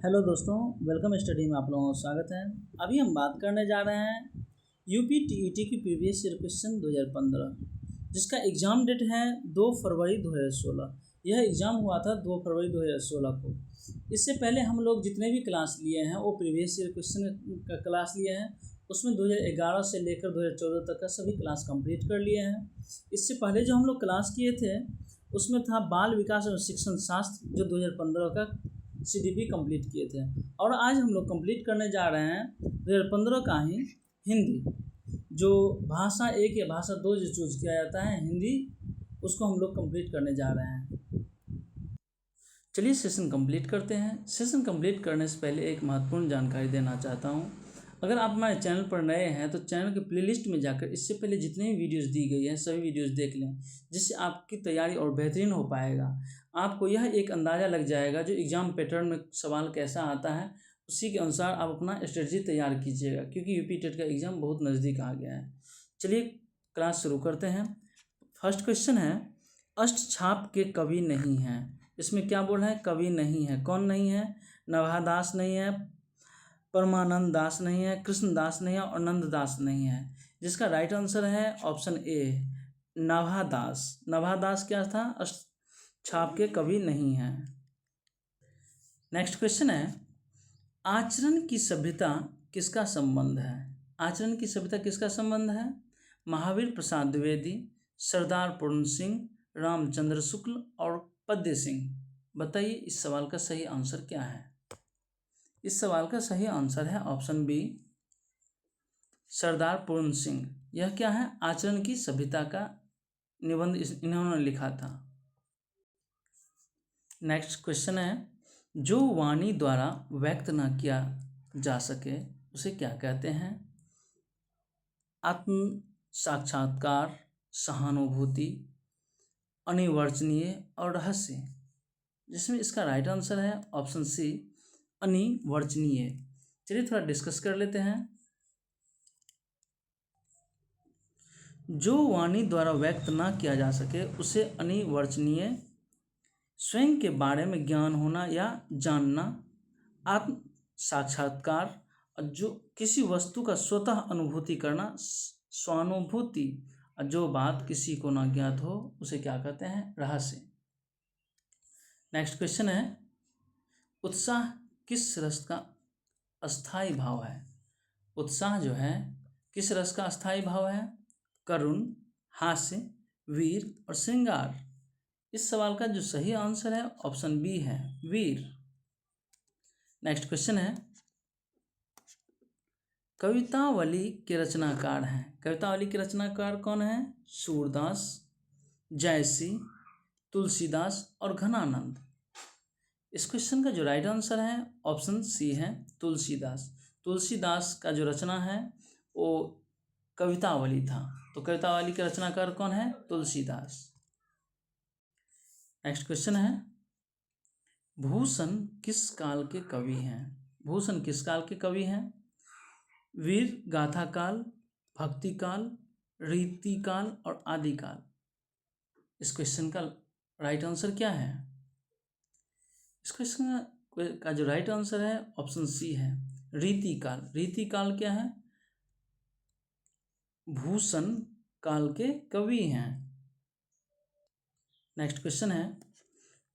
Hello दोस्तों, welcome study में आप लोगों का स्वागत है। अभी हम बात करने जा रहे हैं यूपी टीईटी की प्रीवियस ईयर क्वेश्चन 2015, जिसका एग्ज़ाम डेट है 2 फरवरी 2016। यह एग्ज़ाम हुआ था 2 फरवरी 2016 को। इससे पहले हम लोग जितने भी क्लास लिए हैं वो प्रीवियस ईयर क्वेश्चन का क्लास लिए हैं। उसमें 2011 से लेकर 2014 तक का सभी क्लास कंप्लीट कर लिए हैं। इससे पहले जो हम लोग क्लास किए थे उसमें था बाल विकास एवं शिक्षण शास्त्र, जो 2015 का CDP कंप्लीट किए थे। और आज हम लोग कंप्लीट करने जा रहे हैं 2015 का ही हिंदी, जो भाषा 1 या भाषा 2 जो चूज़ किया जाता है हिंदी, उसको हम लोग कंप्लीट करने जा रहे हैं। चलिए सेशन कंप्लीट करते हैं। सेशन कंप्लीट करने से पहले एक महत्वपूर्ण जानकारी देना चाहता हूँ। अगर आप हमारे चैनल पर नए हैं तो चैनल के प्लेलिस्ट में जाकर इससे पहले जितनी भी वीडियोस दी गई हैं सभी वीडियोस देख लें, जिससे आपकी तैयारी और बेहतरीन हो पाएगा। आपको यह एक अंदाज़ा लग जाएगा जो एग्ज़ाम पैटर्न में सवाल कैसा आता है, उसी के अनुसार आप अपना स्ट्रेटजी तैयार कीजिएगा, क्योंकि यूपी टेट का एग्ज़ाम बहुत नज़दीक आ गया है। चलिए क्लास शुरू करते हैं। फर्स्ट क्वेश्चन है, अष्टछाप के कवि नहीं हैं। इसमें क्या बोल रहा है? कवि नहीं है। कौन नहीं है? नभादास नहीं है, परमानंद दास नहीं है, कृष्णदास नहीं है और नंददास नहीं है। जिसका राइट आंसर है ऑप्शन ए, नभादास। नभादास क्या था? अष्टछाप के कवि नहीं है। नेक्स्ट क्वेश्चन है, आचरण की सभ्यता किसका संबंध है? आचरण की सभ्यता किसका संबंध है? महावीर प्रसाद द्विवेदी, सरदार पूर्ण सिंह, रामचंद्र शुक्ल और पद्य सिंह। बताइए इस सवाल का सही आंसर क्या है? इस सवाल का सही आंसर है ऑप्शन बी, सरदार पूर्ण सिंह। यह क्या है? आचरण की सभ्यता का निबंध इन्होंने लिखा था। नेक्स्ट क्वेश्चन है, जो वाणी द्वारा व्यक्त न किया जा सके उसे क्या कहते हैं? आत्म साक्षात्कार, सहानुभूति, अनिवर्चनीय और रहस्य। जिसमें इसका राइट आंसर है ऑप्शन सी, अनिवर्चनीय। चलिए थोड़ा डिस्कस कर लेते हैं। जो वाणी द्वारा व्यक्त ना किया जा सके उसे अनिवर्चनीय। स्वयं के बारे में ज्ञान होना या जानना, आत्म साक्षात्कार, और जो किसी वस्तु का स्वतः अनुभूति करना, स्वानुभूति, और जो बात किसी को ना ज्ञात हो उसे क्या कहते हैं? रहस्य। नेक्स्ट क्वेश्चन है, उत्साह किस रस का अस्थाई भाव है? उत्साह जो है किस रस का अस्थाई भाव है? करुण, हास्य, वीर और श्रृंगार। इस सवाल का जो सही आंसर है ऑप्शन बी है, वीर। नेक्स्ट क्वेश्चन है, कवितावली के रचनाकार हैं। कवितावली के रचनाकार कौन है? सूरदास, जयसी, तुलसीदास और घनानंद। इस क्वेश्चन का जो राइट आंसर है ऑप्शन सी है, तुलसीदास। तुलसीदास का जो रचना है वो कवितावली था, तो कवितावली के रचनाकार कौन है? तुलसीदास। नेक्स्ट क्वेश्चन है, भूषण किस काल के कवि हैं? भूषण किस काल के कवि हैं? वीर गाथा काल, भक्ति काल, रीति काल और आदि काल। इस क्वेश्चन का राइट आंसर क्या है? इस क्वेश्चन का जो राइट आंसर है ऑप्शन सी है, रीति काल। रीति काल क्या है? भूषण काल के कवि हैं। नेक्स्ट क्वेश्चन है,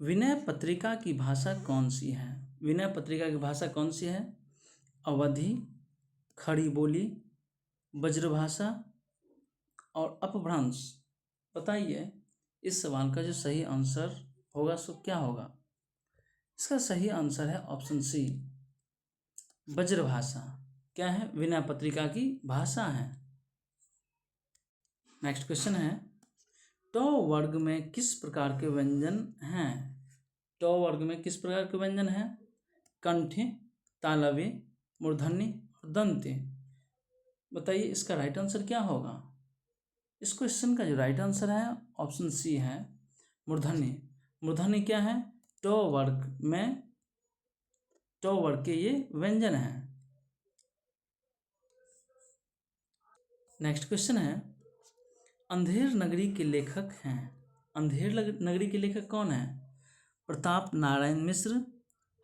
विनय पत्रिका की भाषा कौन सी है? विनय पत्रिका की भाषा कौन सी है? अवधी, खड़ी बोली, ब्रजभाषा और अपभ्रंश। बताइए इस सवाल का जो सही आंसर होगा सो क्या होगा? इसका सही आंसर है ऑप्शन सी, ब्रजभाषा। क्या है? विनय पत्रिका की भाषा है। नेक्स्ट क्वेश्चन है, ट वर्ग में किस प्रकार के व्यंजन हैं? ट वर्ग में किस प्रकार के व्यंजन हैं? कंठे, तालव्य, मूर्धन्य और दंत्य। बताइए इसका राइट आंसर क्या होगा? इस क्वेश्चन का जो राइट आंसर है ऑप्शन सी है, मूर्धन्य। मूर्धन्य क्या है? ट वर्ग में, ट वर्ग के ये व्यंजन हैं। नेक्स्ट क्वेश्चन है, अंधेर नगरी के लेखक हैं। अंधेर नगरी के लेखक कौन है? प्रताप नारायण मिश्र,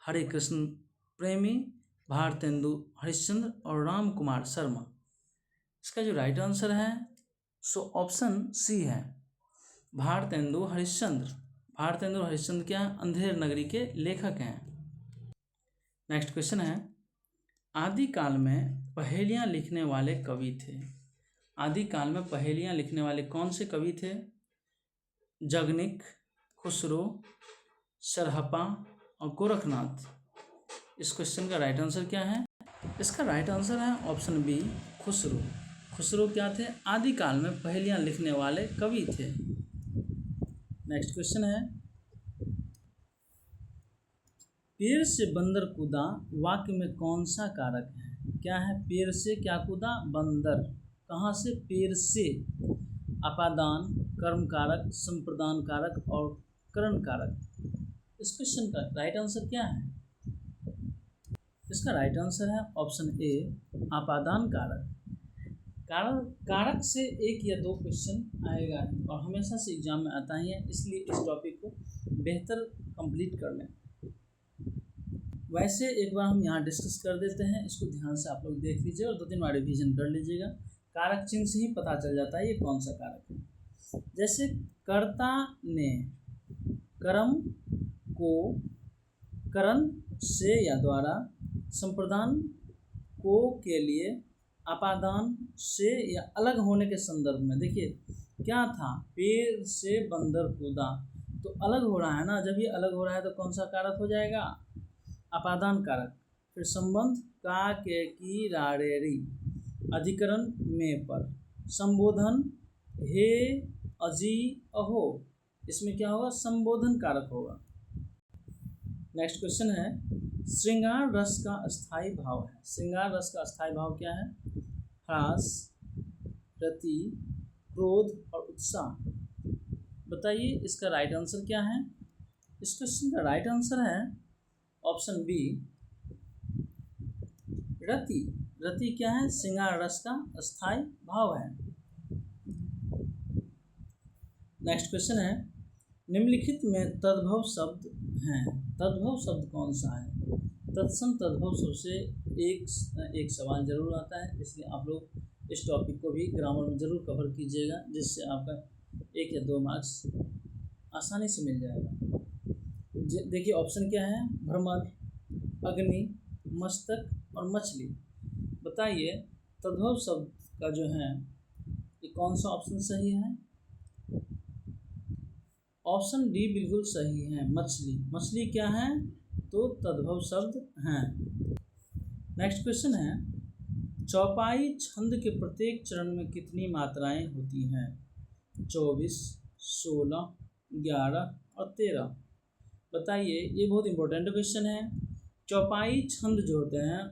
हरे कृष्ण प्रेमी, भारतेंदु हरिश्चंद्र और राम कुमार शर्मा। इसका जो राइट आंसर है सो ऑप्शन सी है, भारतेंदु हरिश्चंद्र। भारतेंदु हरिश्चंद्र क्या है? अंधेर नगरी के लेखक हैं। नेक्स्ट क्वेश्चन है, आदिकाल में पहेलियां लिखने वाले कवि थे। आदिकाल में पहेलियां लिखने वाले कौन से कवि थे? जगनिक, खुसरो, सरहपा और गोरखनाथ। इस क्वेश्चन का राइट आंसर क्या है? इसका राइट आंसर है ऑप्शन बी, खुसरो। खुसरो क्या थे? आदिकाल में पहेलियां लिखने वाले कवि थे। नेक्स्ट क्वेश्चन है, पेड़ से बंदर कूदा वाक्य में कौन सा कारक है? क्या है? पेड़ से क्या कूदा? बंदर। कहाँ से? पेड़ से। अपादान, कर्म कारक, संप्रदान कारक और करण कारक। इस क्वेश्चन का राइट आंसर क्या है? इसका राइट आंसर है ऑप्शन ए, अपादान कारक। कारक से एक या दो क्वेश्चन आएगा और हमेशा से एग्जाम में आता ही है, इसलिए इस टॉपिक को बेहतर कंप्लीट कर लें। वैसे एक बार हम यहाँ डिस्कस कर देते हैं, इसको ध्यान से आप लोग देख लीजिए और 2-3 बार रिवीजन कर लीजिएगा। कारक चिन्ह से ही पता चल जाता है ये कौन सा कारक है। जैसे कर्ता ने कर्म को करण से या द्वारा, संप्रदान को के लिए, अपादान से या अलग होने के संदर्भ में। देखिए क्या था? पेड़ से बंदर कूदा, तो अलग हो रहा है ना। जब ये अलग हो रहा है तो कौन सा कारक हो जाएगा? अपादान कारक। फिर संबंध का, के, की, राड़े, री, अधिकरण में पर, संबोधन हे, अजी, अहो, इसमें क्या होगा? संबोधन कारक होगा। नेक्स्ट क्वेश्चन है, श्रृंगार रस का अस्थाई भाव है। श्रृंगार रस का अस्थाई भाव क्या है? ह्रास, रति, क्रोध और उत्साह। बताइए इसका राइट आंसर क्या है? इस क्वेश्चन का राइट आंसर है ऑप्शन बी, रति। रति क्या है? श्रृंगार रस का अस्थाई भाव है। नेक्स्ट क्वेश्चन है, निम्नलिखित में तद्भव शब्द हैं। तद्भव शब्द कौन सा है? तत्सम तद्भव शब्द से एक सवाल जरूर आता है, इसलिए आप लोग इस टॉपिक को भी ग्रामर में जरूर कवर कीजिएगा, जिससे आपका 1 या 2 मार्क्स आसानी से मिल जाएगा। देखिए ऑप्शन क्या है? भ्रमर, अग्नि, मस्तक और मछली। बताइए तद्भव शब्द का जो है ये कौन सा ऑप्शन सही है? ऑप्शन डी बिल्कुल सही है, मछली। मछली क्या है? तो तद्भव शब्द हैं। नेक्स्ट क्वेश्चन है, चौपाई छंद के प्रत्येक चरण में कितनी मात्राएं होती हैं? 24, 16, 11 और 13। बताइए, ये बहुत इंपॉर्टेंट क्वेश्चन है। चौपाई छंद जो होते हैं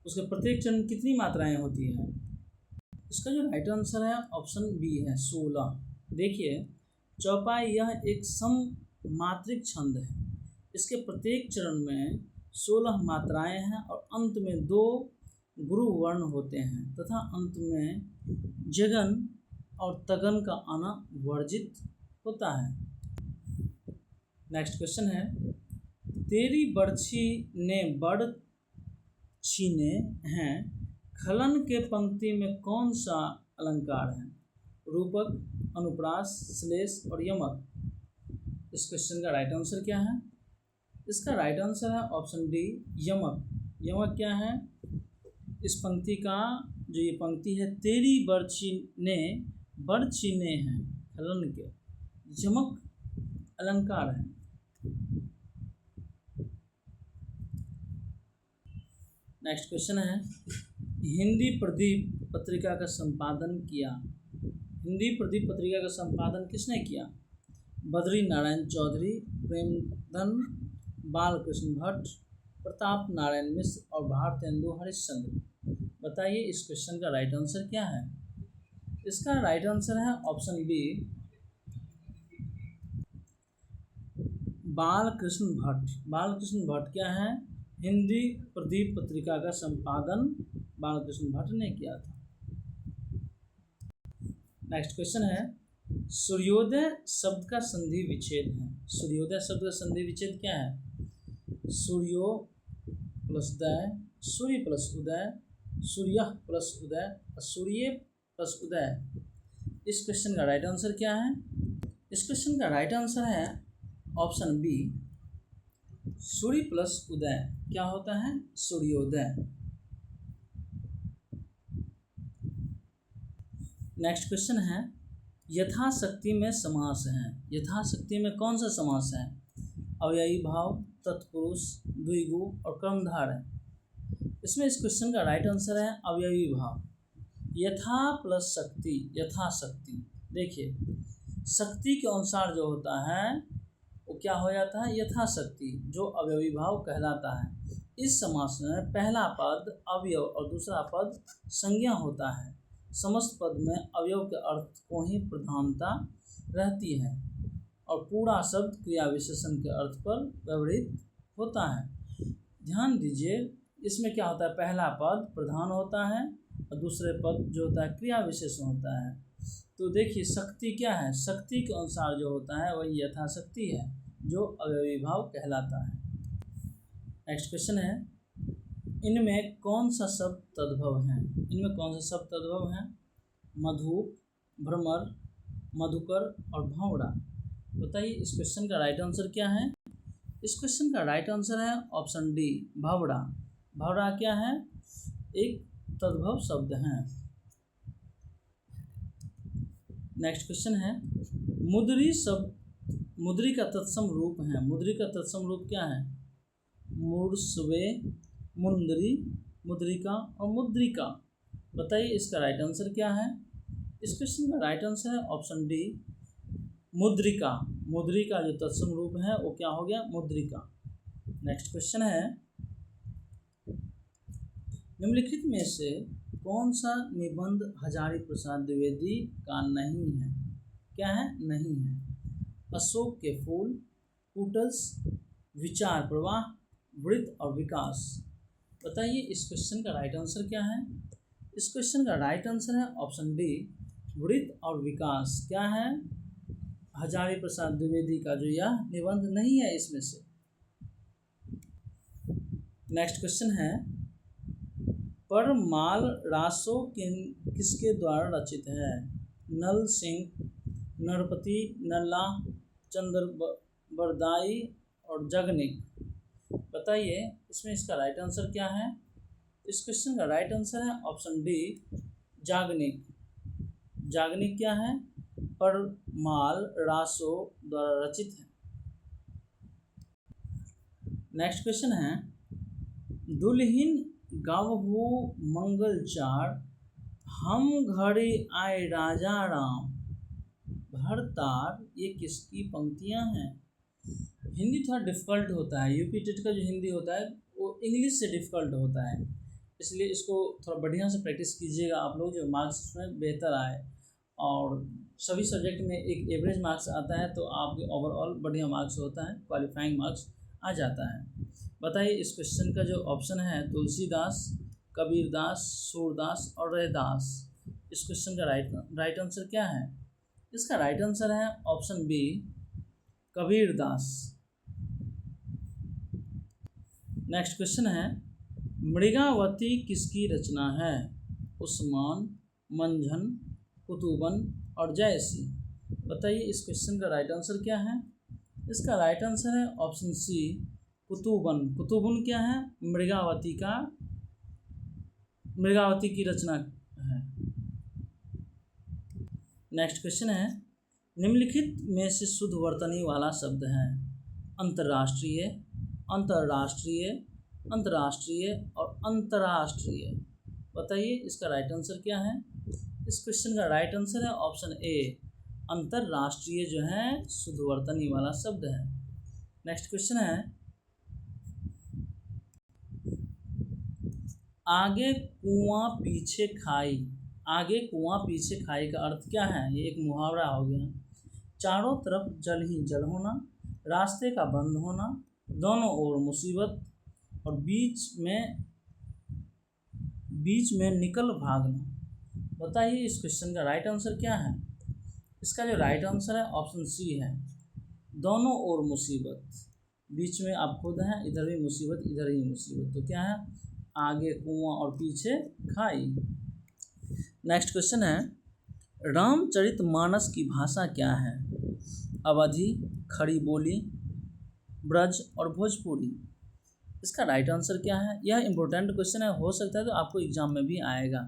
उसके प्रत्येक चरण में कितनी मात्राएं होती हैं? इसका जो राइट आंसर है ऑप्शन बी है, 16। देखिए चौपाई यह एक सममात्रिक छंद है। इसके प्रत्येक चरण में 16 मात्राएं हैं और अंत में 2 गुरु वर्ण होते हैं तथा अंत में जगन और तगन का आना वर्जित होता है। नेक्स्ट क्वेश्चन है, तेरी बरछी ने बड़ छीने हैं, खलन के पंक्ति में कौन सा अलंकार है? रूपक, अनुप्रास, श्लेष और यमक। इस क्वेश्चन का राइट आंसर क्या है? इसका राइट आंसर है ऑप्शन डी, यमक। यमक क्या है? इस पंक्ति का जो ये पंक्ति है, तेरी बरछी ने बड़ छीने हैं, खलन के, यमक अलंकार है। नेक्स्ट क्वेश्चन है, हिंदी प्रदीप पत्रिका का संपादन किया। हिंदी प्रदीप पत्रिका का संपादन किसने किया? बद्री नारायण चौधरी, प्रेमधन, बालकृष्ण भट्ट, प्रताप नारायण मिश्र और भारतेंदु हरिश्चंद्र। बताइए इस क्वेश्चन का राइट आंसर क्या है? इसका राइट आंसर है ऑप्शन बी, बालकृष्ण भट्ट। बालकृष्ण भट्ट क्या है? हिंदी प्रदीप पत्रिका का संपादन बालकृष्ण भट्ट ने किया था। नेक्स्ट क्वेश्चन है, सूर्योदय शब्द का संधि विच्छेद है। सूर्योदय शब्द का संधि विच्छेद क्या है? सूर्यो प्लस उदय, सूर्य प्लस उदय, सूर्य प्लस उदय, सूर्य प्लस उदय। इस क्वेश्चन का राइट आंसर क्या है? इस क्वेश्चन का राइट आंसर है ऑप्शन बी, सूर्य प्लस उदय। क्या होता है? सूर्योदय। नेक्स्ट क्वेश्चन है, यथाशक्ति में समास है। यथाशक्ति में कौन सा समास है? अव्ययी भाव, तत्पुरुष, द्विगु और कर्मधार है। इसमें इस क्वेश्चन का राइट आंसर है अव्ययी भाव। यथा प्लस शक्ति, यथाशक्ति। देखिए, शक्ति के अनुसार जो होता है वो क्या हो जाता है? यथाशक्ति, जो अव्ययी भाव कहलाता है। इस समास में पहला पद अवयव और दूसरा पद संज्ञा होता है। समस्त पद में अवयव के अर्थ को ही प्रधानता रहती है और पूरा शब्द क्रिया विशेषण के अर्थ पर व्यवहृत होता है। ध्यान दीजिए, इसमें क्या होता है? पहला पद प्रधान होता है और दूसरे पद जो होता है क्रिया विशेषण होता है। तो देखिए, शक्ति क्या है? शक्ति के अनुसार जो होता है वही यथाशक्ति है, जो अव्ययी भाव कहलाता है। नेक्स्ट क्वेश्चन है, इनमें कौन सा शब्द तद्भव है? इनमें कौन सा शब्द तद्भव है? मधुप, भ्रमर, मधुकर और भंवरा। बताइए इस क्वेश्चन का राइट आंसर क्या है? इस क्वेश्चन का राइट आंसर है ऑप्शन डी, भंवरा। भंवरा क्या है? एक तद्भव शब्द है। नेक्स्ट क्वेश्चन है, मुद्री शब्द, मुद्री का तत्सम रूप है। मुद्री का तत्सम रूप क्या है? मूर्स्वे, मुंद्री, मुद्रिका और मुद्रिका। बताइए इसका राइट आंसर क्या है? इस क्वेश्चन का राइट आंसर है ऑप्शन डी, मुद्रिका। मुद्रिका जो तत्सम रूप है वो क्या हो गया? मुद्रिका। नेक्स्ट क्वेश्चन है, निम्नलिखित में से कौन सा निबंध हजारी प्रसाद द्विवेदी का नहीं है? क्या है? नहीं है। अशोक के फूल, कूटस, विचार प्रवाह, वृत्त और विकास। बताइए इस क्वेश्चन का राइट आंसर क्या है? इस क्वेश्चन का राइट आंसर है ऑप्शन डी, वृत्त और विकास। क्या है? हजारी प्रसाद द्विवेदी का जो यह निबंध नहीं है इसमें से। नेक्स्ट क्वेश्चन है, परमाल रासो किसके द्वारा रचित है? नल सिंह, नरपति, नल्ला, चंद्रबरदाई और जगनिक। बताइए इसमें इसका राइट आंसर क्या है? इस क्वेश्चन का राइट आंसर है ऑप्शन डी, जागनिक। जागनिक क्या है? परमाल रासो द्वारा रचित है। नेक्स्ट क्वेश्चन है, दुल्हिन गावहु मंगल चार, हम घरे आए राजा राम, भरतार। ये किसकी पंक्तियां हैं? हिंदी थोड़ा डिफ़िकल्ट होता है। यूपी टेट का जो हिंदी होता है वो इंग्लिश से डिफ़िकल्ट होता है, इसलिए इसको थोड़ा बढ़िया से प्रैक्टिस कीजिएगा आप लोग, जो मार्क्स उसमें बेहतर आए। और सभी सब्जेक्ट में एक एवरेज मार्क्स आता है तो आपके ओवरऑल बढ़िया मार्क्स होता है, क्वालिफाइंग मार्क्स आ जाता है। बताइए इस क्वेश्चन का जो ऑप्शन है तुलसीदास, कबीरदास, सूरदास और रैदास। इस क्वेश्चन का राइट आंसर क्या है? इसका राइट आंसर है option B, Kabirdas. Next question है, मृगावती किसकी रचना है? उस्मान, मंझन, कुतुबन और जयसी। बताइए इस क्वेश्चन का राइट आंसर क्या है? इसका राइट आंसर है ऑप्शन सी, कुतुबन। कुतुबन क्या है? मृगावती की रचना है। नेक्स्ट क्वेश्चन है, निम्नलिखित में से शुद्ध वर्तनी वाला शब्द है? अंतर्राष्ट्रीय, अंतर्राष्ट्रीय, अंतर्राष्ट्रीय और अंतर्राष्ट्रीय। बताइए इसका राइट आंसर क्या है? इस क्वेश्चन का राइट आंसर है ऑप्शन ए, अंतर्राष्ट्रीय जो है शुद्ध वर्तनी वाला शब्द है। नेक्स्ट क्वेश्चन है, आगे कुआं पीछे खाई। आगे कुआं पीछे खाई का अर्थ क्या है? ये एक मुहावरा हो गया। चारों तरफ जल ही जल होना, रास्ते का बंद होना, दोनों ओर मुसीबत और बीच में निकल भागना। बताइए इस क्वेश्चन का राइट आंसर क्या है? इसका जो राइट आंसर है ऑप्शन सी है, दोनों ओर मुसीबत। बीच में आप खुद हैं, इधर भी मुसीबत इधर ही मुसीबत, तो क्या है, आगे कुआं और पीछे खाई। नेक्स्ट क्वेश्चन है, रामचरितमानस की भाषा क्या है? अवधी, खड़ी बोली, ब्रज और भोजपुरी। इसका राइट आंसर क्या है? यह इंपॉर्टेंट क्वेश्चन है, हो सकता है तो आपको एग्जाम में भी आएगा,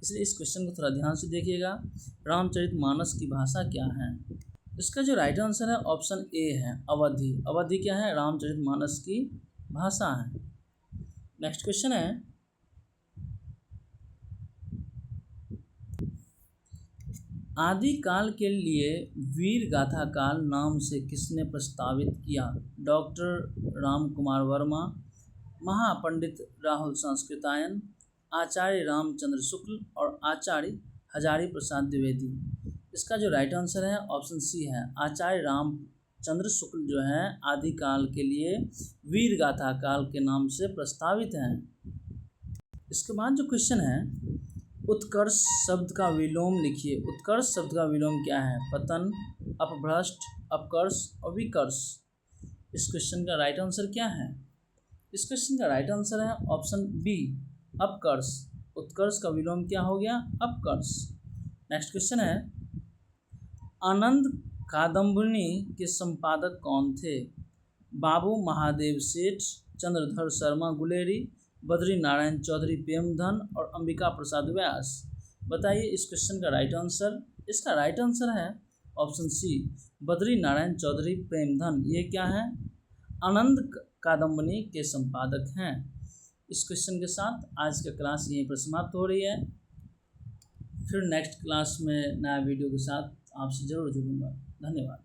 इसलिए इस क्वेश्चन को थोड़ा ध्यान से देखिएगा। रामचरितमानस की भाषा क्या है? इसका जो राइट आंसर है ऑप्शन ए है, अवधी। अवधी क्या है? रामचरितमानस की भाषा है। नेक्स्ट क्वेश्चन है, आदि काल के लिए वीर गाथा काल नाम से किसने प्रस्तावित किया? डॉक्टर राम कुमार वर्मा, महापंडित राहुल संस्कृतायन, आचार्य रामचंद्र शुक्ल और आचार्य हजारी प्रसाद द्विवेदी। इसका जो राइट आंसर है ऑप्शन सी है, आचार्य रामचंद्र शुक्ल जो है आदिकाल के लिए वीर गाथा काल के नाम से प्रस्तावित हैं। इसके बाद जो क्वेश्चन है, उत्कर्ष शब्द का विलोम लिखिए। उत्कर्ष शब्द का विलोम क्या है? पतन, अपभ्रष्ट, अपकर्ष और विकर्ष। इस क्वेश्चन का राइट आंसर क्या है? इस क्वेश्चन का राइट आंसर है ऑप्शन बी, अपकर्ष। उत्कर्ष का विलोम क्या हो गया? अपकर्ष। नेक्स्ट क्वेश्चन है, आनंद कादम्बिनी के संपादक कौन थे? बाबू महादेव सेठ, चंद्रधर शर्मा गुलेरी, बद्री नारायण चौधरी प्रेमधन और अंबिका प्रसाद व्यास। बताइए इस क्वेश्चन का राइट आंसर। इसका राइट आंसर है ऑप्शन सी, बद्री नारायण चौधरी प्रेमधन। ये क्या है? आनंद कादम्बिनी के संपादक हैं। इस क्वेश्चन के साथ आज का क्लास यहीं पर समाप्त हो रही है। फिर नेक्स्ट क्लास में नया वीडियो के साथ आपसे ज़रूर जुड़ूंगा। धन्यवाद।